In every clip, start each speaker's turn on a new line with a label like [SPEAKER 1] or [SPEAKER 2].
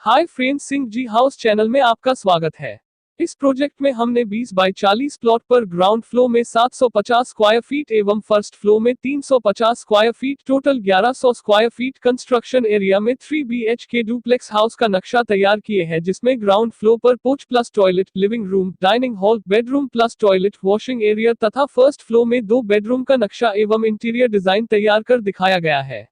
[SPEAKER 1] Hi friends, Singh ji house channel में आपका स्वागत है। इस प्रोजेक्ट में हमने 20 बाय 40 प्लॉट पर ग्राउंड फ्लोर में 750 स्क्वायर फीट एवं फर्स्ट फ्लोर में 350 square feet total 1100 square feet construction area में 3 BHK डुप्लेक्स हाउस का नक्शा तैयार किए हैं, जिसमें ग्राउंड फ्लोर पर porch plus toilet, living room, dining hall, bedroom plus toilet, washing area तथा फर्स्ट फ्लोर में 2 बेडरूम का नक्शा एवं इंटीरियर डिजाइन तैयार कर दिखाया गया है।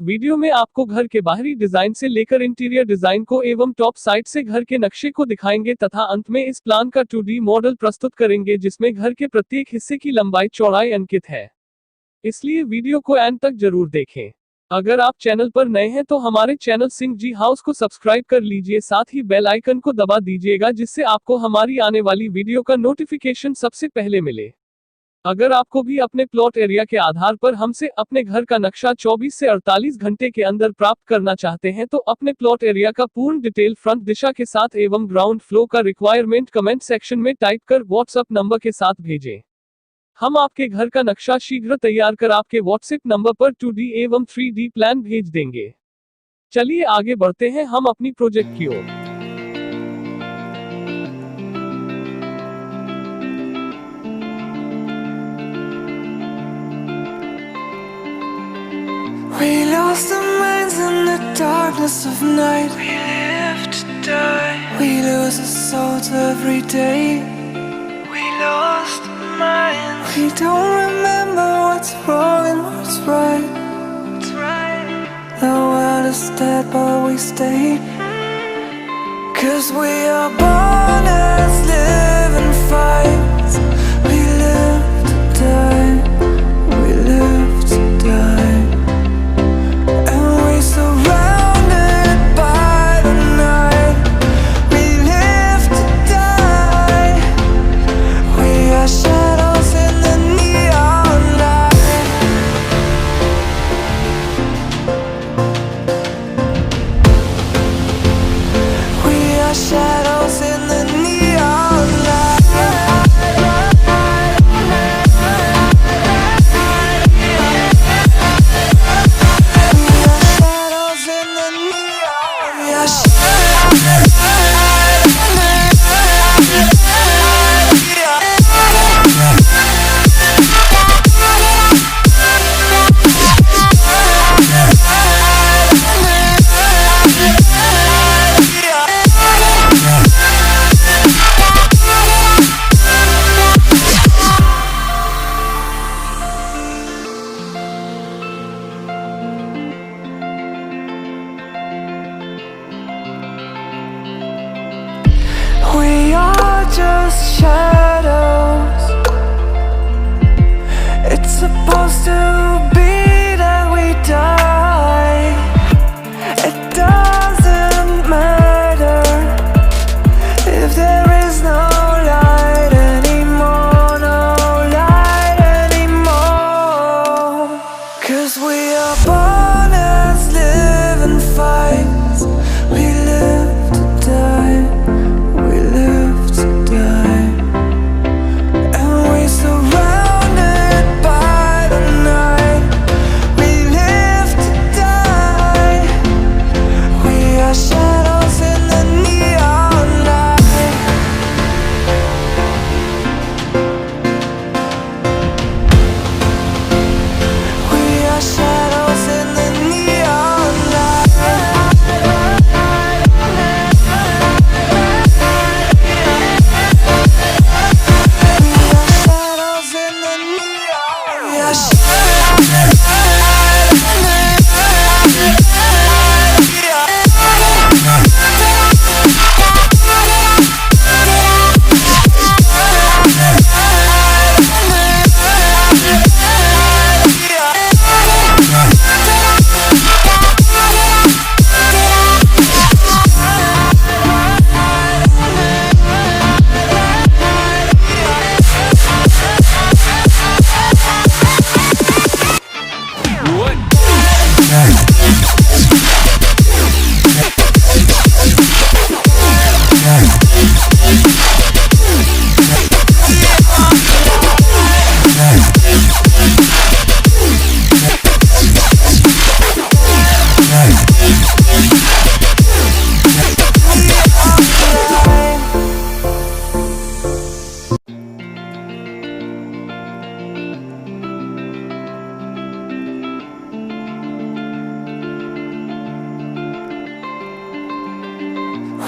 [SPEAKER 1] वीडियो में आपको घर के बाहरी डिजाइन से लेकर इंटीरियर डिजाइन को एवं टॉप साइड से घर के नक्शे को दिखाएंगे तथा अंत में इस प्लान का 2D मॉडल प्रस्तुत करेंगे, जिसमें घर के प्रत्येक हिस्से की लंबाई चौड़ाई अंकित है। इसलिए वीडियो को एंड तक जरूर देखें। अगर आप चैनल पर नए हैं तो हमारे चैनल सिंह जी हाउस को सब्सक्राइब कर लीजिए, साथ ही बेल आइकन को दबा दीजिएगा, जिससे आपको हमारी आने वाली वीडियो का नोटिफिकेशन सबसे पहले मिले। अगर आपको भी अपने प्लॉट एरिया के आधार पर हमसे अपने घर का नक्शा 24 से 48 घंटे के अंदर प्राप्त करना चाहते हैं तो अपने प्लॉट एरिया का पूर्ण डिटेल फ्रंट दिशा के साथ एवं ग्राउंड फ्लो का रिक्वायरमेंट कमेंट सेक्शन में टाइप कर व्हाट्सएप नंबर के साथ भेजें। हम आपके घर का नक्शा शीघ्र तैयार कर आपके व्हाट्सएप नंबर पर 2D एवं 3D प्लान भेज देंगे। चलिए आगे बढ़ते हैं हम अपनी प्रोजेक्ट की ओर।
[SPEAKER 2] We lost our minds in the darkness of night. We live to die. We lose our souls every day. We lost our minds. We don't remember what's wrong and what's right. What's right. The world is dead but we stay. 'Cause we are born as living fights. We live to die. We live to die. Surrounded by the night, we live to die. We are shadows in the neon light. We are shadows in the neon light.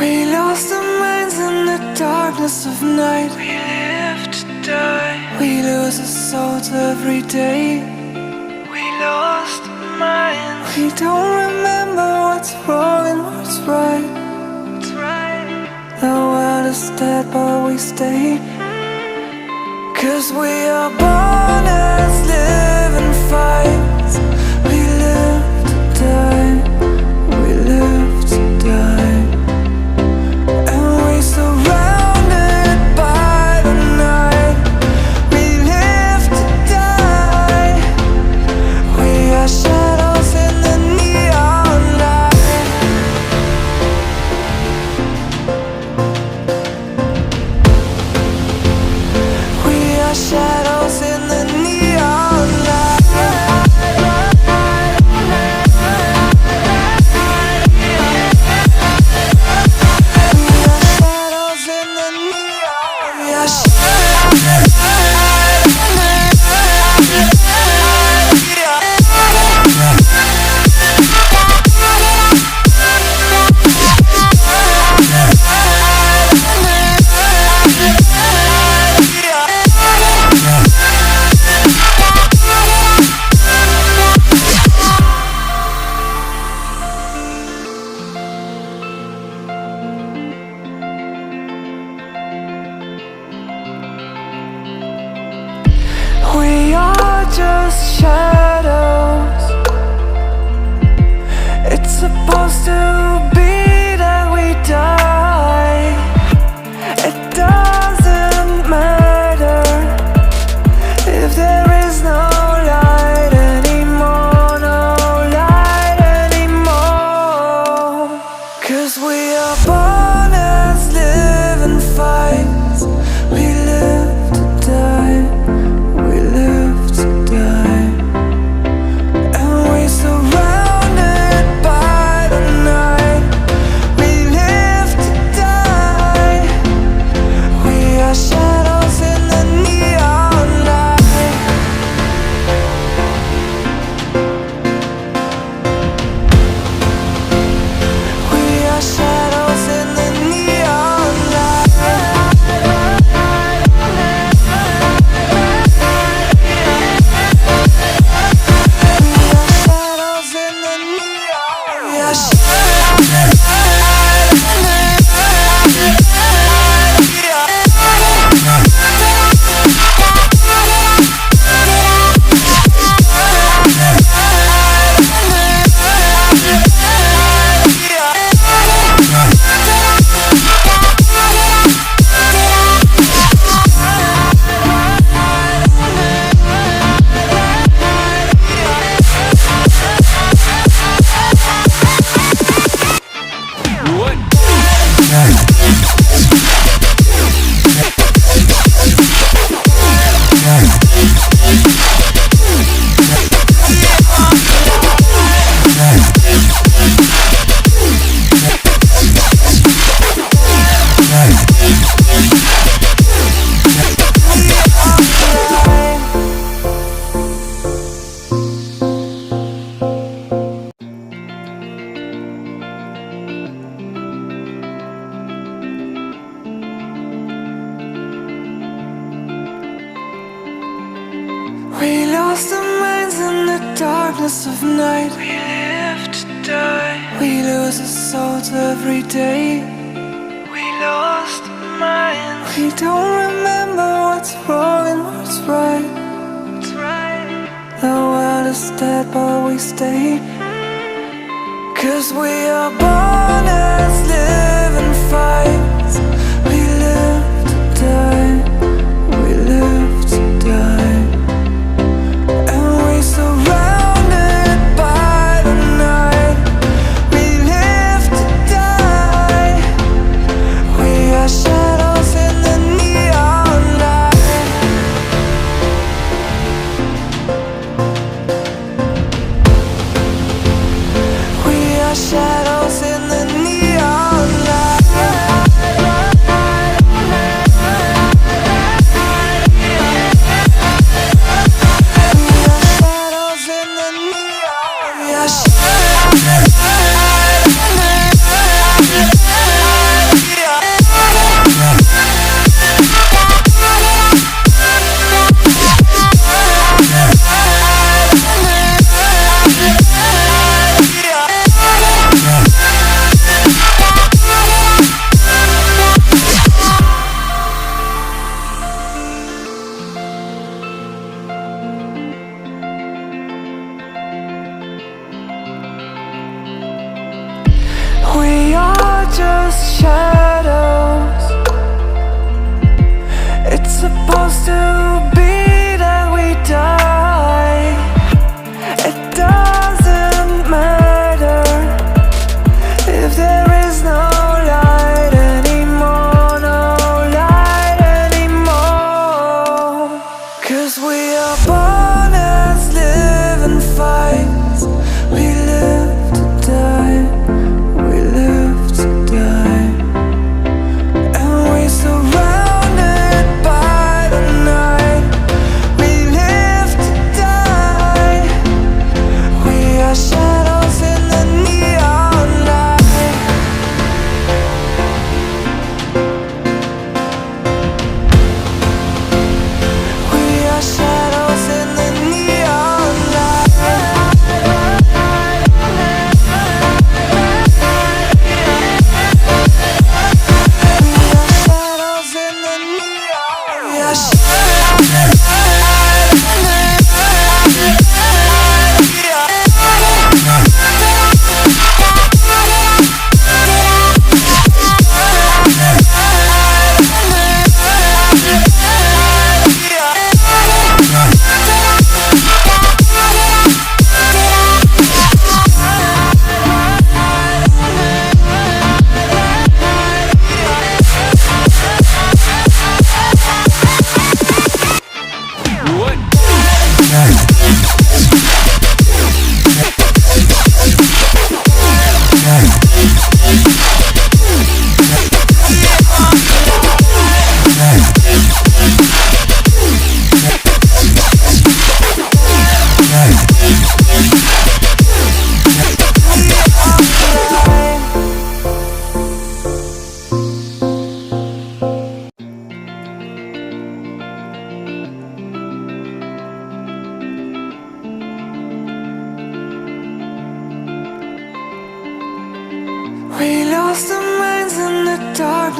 [SPEAKER 2] We lost our minds in the darkness of night. We live to die. We lose our souls every day. We lost our minds. We don't remember what's wrong and what's right. What's right. The world is dead but we stay. 'Cause we are born as living fights. We live to die. We live to die. And we surrounded by the night. We live to die. We are shadows in the neon light. We are shadows in the neon light. We are just shadows. It's supposed to be that we die. It doesn't matter if there is no light anymore, no light anymore. 'Cause we are born as living fights. We live to die. We live to die. And we surrounded by the night. We live to die. We are shadows in the neon light. We are shadows in the neon light. Shadows in the neon. We are We lost our minds in the darkness of night. We live to die. We lose our souls every day. We lost our minds. We don't remember what's wrong and what's right. What's right. The world is dead but we stay. 'Cause we are born as living fights. We live to die. We live to die. And we surrounded by the night. We live to die. We are shadows in the neon light. We are shadows in the neon.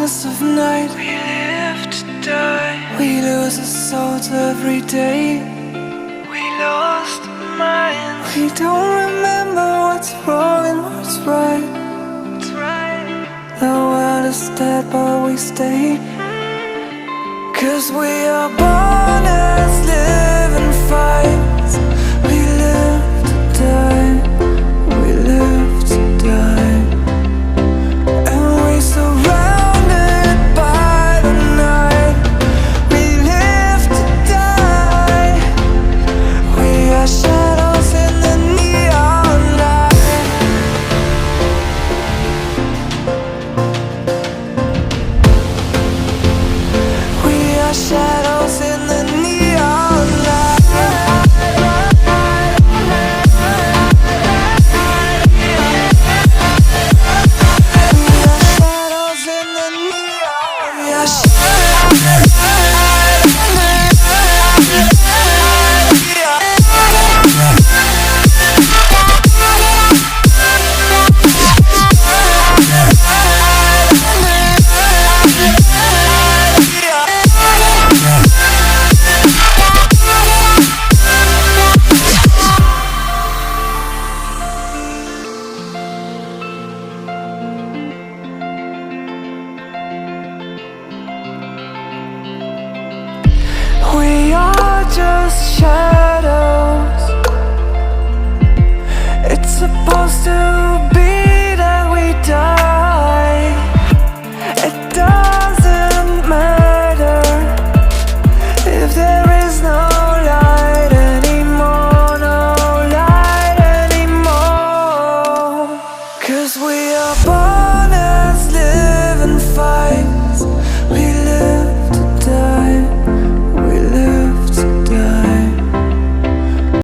[SPEAKER 2] darkness of night. We live to die. We lose our souls every day. We lost our minds. We don't remember what's wrong and what's right. The world is dead but we stay. 'Cause we are born as living fights.